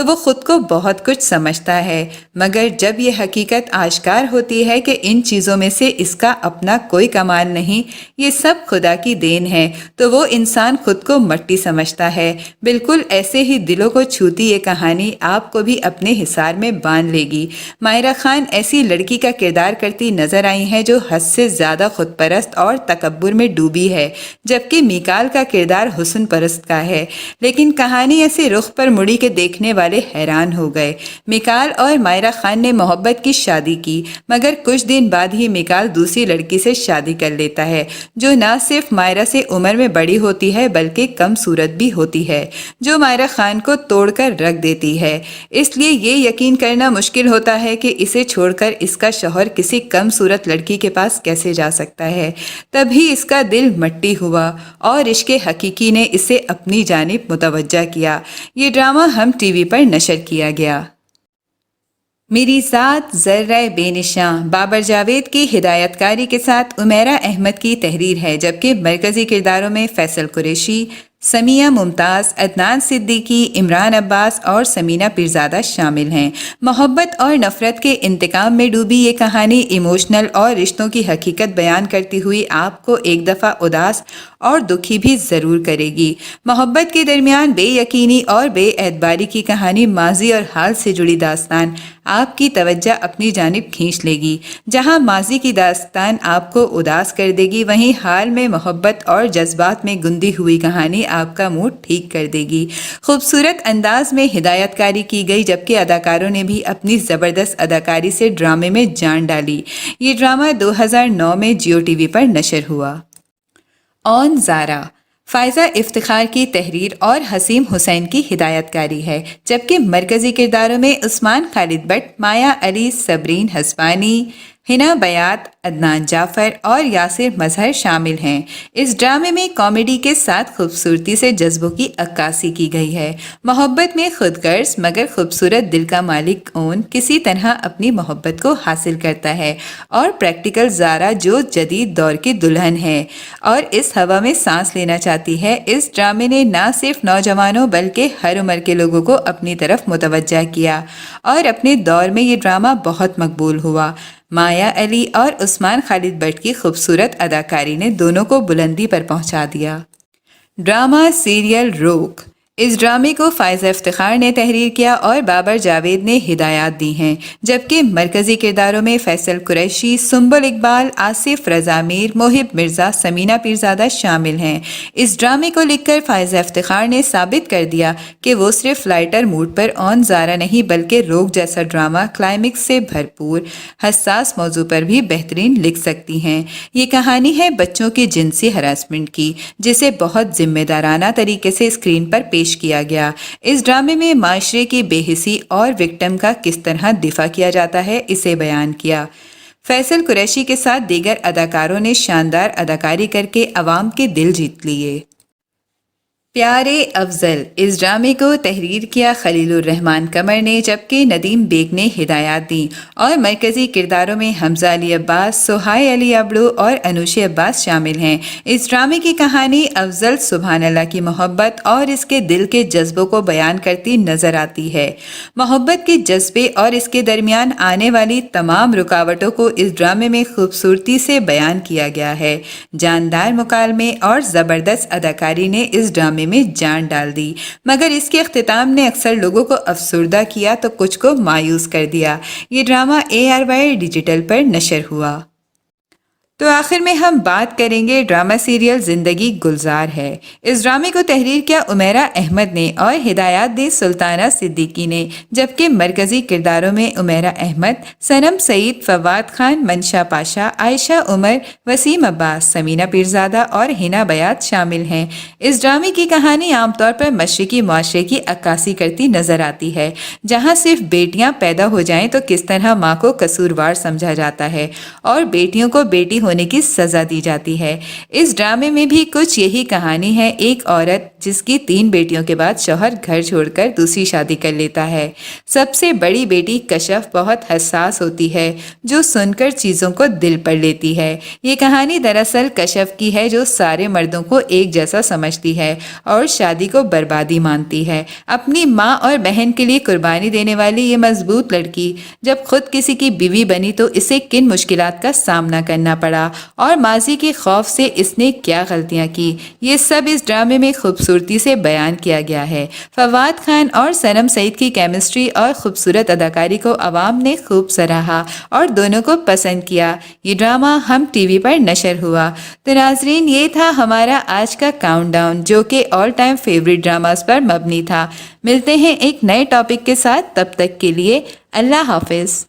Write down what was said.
تو وہ خود کو بہت کچھ سمجھتا ہے، مگر جب یہ حقیقت آشکار ہوتی ہے کہ ان چیزوں میں سے اس کا اپنا کوئی کمال نہیں، یہ سب خدا کی دین ہے، تو وہ انسان خود کو مٹی سمجھتا ہے۔ بالکل ایسے ہی دلوں کو چھوتی یہ کہانی آپ کو بھی اپنے حصار میں باندھ لے گی۔ مائرہ خان ایسی لڑکی کا کردار کرتی نظر آئی ہیں جو حد سے زیادہ خود پرست اور تکبر میں ڈوبی ہے، جبکہ میکال کا کردار حسن پرست کا ہے۔ لیکن کہانی ایسے رخ پر مڑی کہ دیکھنے والے حیران ہو گئے۔ میکال اور مائرہ خان نے محبت کی شادی کی، مگر کچھ دن بعد ہی میکال دوسری لڑکی سے شادی کر لیتا ہے جو نہ صرف مائرہ سے عمر میں بڑی ہوتی ہے بلکہ کم صورت بھی ہوتی ہے، جو مائرہ خان کو توڑ کر رکھ دیتی ہے۔ اس لیے یہ یقین کرنا مشکل ہوتا ہے کہ اسے چھوڑ کر اس کا شوہر کسی کم صورت لڑکی کے پاس کیسے جا سکتا ہے۔ تبھی اس کا دل مٹی ہوا اور عشق حقیقی نے اسے اپنی جانب متوجہ کیا۔ یہ ڈرامہ ہم ٹی وی پر نشر کیا گیا۔ میری ذات ذرہ بے نشاں بابر جاوید کی ہدایت کاری کے ساتھ عمیرہ احمد کی تحریر ہے، جبکہ مرکزی کرداروں میں فیصل قریشی، سمیہ ممتاز، عدنان صدیقی، عمران عباس اور سمینہ پیرزادہ شامل ہیں۔ محبت اور نفرت کے انتقام میں ڈوبی یہ کہانی ایموشنل اور رشتوں کی حقیقت بیان کرتی ہوئی آپ کو ایک دفعہ اداس اور دکھی بھی ضرور کرے گی۔ محبت کے درمیان بے یقینی اور بے اعتباری کی کہانی ماضی اور حال سے جڑی داستان آپ کی توجہ اپنی جانب کھینچ لے گی۔ جہاں ماضی کی داستان آپ کو اداس کر دے گی، وہیں حال میں محبت اور جذبات میں گندی ہوئی کہانی آپ کا موڈ ٹھیک کر دے گی۔ خوبصورت انداز میں ہدایت کاری کی گئی، جبکہ اداکاروں نے بھی اپنی زبردست اداکاری سے ڈرامے میں جان ڈالی۔ یہ ڈرامہ 2009 میں جیو ٹی وی پر نشر ہوا۔ آن زارا فائزہ افتخار کی تحریر اور حسیم حسین کی ہدایت کاری ہے، جبکہ مرکزی کرداروں میں عثمان خالد بٹ، مایا علی، صبرین ہسپانی، ہنا بیات، عدنان جعفر اور یاسر مظہر شامل ہیں۔ اس ڈرامے میں کامیڈی کے ساتھ خوبصورتی سے جذبوں کی عکاسی کی گئی ہے۔ محبت میں خود غرض مگر خوبصورت دل کا مالک اون کسی طرح اپنی محبت کو حاصل کرتا ہے، اور پریکٹیکل زارا جو جدید دور کی دلہن ہے اور اس ہوا میں سانس لینا چاہتی ہے۔ اس ڈرامے نے نہ صرف نوجوانوں بلکہ ہر عمر کے لوگوں کو اپنی طرف متوجہ کیا، اور اپنے دور میں یہ ڈرامہ بہت مقبول ہوا۔ مایا علی اور عثمان خالد بٹ کی خوبصورت اداکاری نے دونوں کو بلندی پر پہنچا دیا۔ ڈرامہ سیریل روک اس ڈرامے کو فائزہ افتخار نے تحریر کیا اور بابر جاوید نے ہدایات دی ہیں، جبکہ مرکزی کرداروں میں فیصل قریشی، سنبل اقبال، آصف رضا میر، محب مرزا، سمینہ پیرزادہ شامل ہیں۔ اس ڈرامے کو لکھ کر فائزہ افتخار نے ثابت کر دیا کہ وہ صرف لائٹر موڈ پر آن زارا نہیں بلکہ روک جیسا ڈرامہ کلائمیکس سے بھرپور حساس موضوع پر بھی بہترین لکھ سکتی ہیں۔ یہ کہانی ہے بچوں کی جنسی ہراسمنٹ کی، جسے بہت ذمہ دارانہ طریقے سے اسکرین پر پیش کیا گیا۔ اس ڈرامے میں معاشرے کی بے حسی اور وکٹم کا کس طرح دفاع کیا جاتا ہے، اسے بیان کیا۔ فیصل قریشی کے ساتھ دیگر اداکاروں نے شاندار اداکاری کر کے عوام کے دل جیت لیے۔ پیارے افضل اس ڈرامے کو تحریر کیا خلیل الرحمن قمر نے، جبکہ ندیم بیگ نے ہدایات دیں، اور مرکزی کرداروں میں حمزہ علی عباس، سہیل علی ابڑو اور انوش عباس شامل ہیں۔ اس ڈرامے کی کہانی افضل سبحان اللہ کی محبت اور اس کے دل کے جذبوں کو بیان کرتی نظر آتی ہے۔ محبت کے جذبے اور اس کے درمیان آنے والی تمام رکاوٹوں کو اس ڈرامے میں خوبصورتی سے بیان کیا گیا ہے۔ جاندار مکالمے اور زبردست اداکاری نے اس ڈرامے میں جان ڈال دی، مگر اس کے اختتام نے اکثر لوگوں کو افسردہ کیا تو کچھ کو مایوس کر دیا۔ یہ ڈرامہ ARY ڈیجیٹل پر نشر ہوا۔ تو آخر میں ہم بات کریں گے ڈرامہ سیریل زندگی گلزار ہے۔ اس ڈرامے کو تحریر کیا عمیرہ احمد نے اور ہدایات دی سلطانہ صدیقی نے، جبکہ مرکزی کرداروں میں عمیرہ احمد، صنم سعید، فواد خان، منشا پاشا، عائشہ عمر، وسیم عباس، سمینہ پیرزادہ اور ہنا بیات شامل ہیں۔ اس ڈرامے کی کہانی عام طور پر مشرقی معاشرے کی عکاسی کرتی نظر آتی ہے، جہاں صرف بیٹیاں پیدا ہو جائیں تو کس طرح ماں کو قصوروار سمجھا جاتا ہے اور بیٹیوں کو بیٹی ہونے کی سزا دی جاتی ہے۔ اس ڈرامے میں بھی کچھ یہی کہانی ہے، ایک عورت جس کی 3 بیٹیوں کے بعد شوہر گھر چھوڑ کر دوسری شادی کر لیتا ہے۔ سب سے بڑی بیٹی کشف بہت حساس ہوتی ہے، جو سن کر چیزوں کو دل پر لیتی ہے۔ یہ کہانی دراصل کشف کی ہے، جو سارے مردوں کو ایک جیسا سمجھتی ہے اور شادی کو بربادی مانتی ہے۔ اپنی ماں اور بہن کے لیے قربانی دینے والی یہ مضبوط لڑکی جب خود کسی کی بیوی بنی تو اسے کن مشکلات کا سامنا کرنا پڑا اور ماضی کے خوف سے اس نے کیا غلطیاں کی، یہ سب اس ڈرامے میں خوبصورتی سے بیان کیا گیا ہے۔ فواد خان اور صنم سعید کی کیمسٹری اور خوبصورت اداکاری کو عوام نے خوب سراہا اور دونوں کو پسند کیا۔ یہ ڈرامہ ہم ٹی وی پر نشر ہوا۔ تو ناظرین، یہ تھا ہمارا آج کا کاؤنٹ ڈاؤن، جو کہ آل ٹائم فیوریٹ ڈراماز پر مبنی تھا۔ ملتے ہیں ایک نئے ٹاپک کے ساتھ، تب تک کے لیے اللہ حافظ۔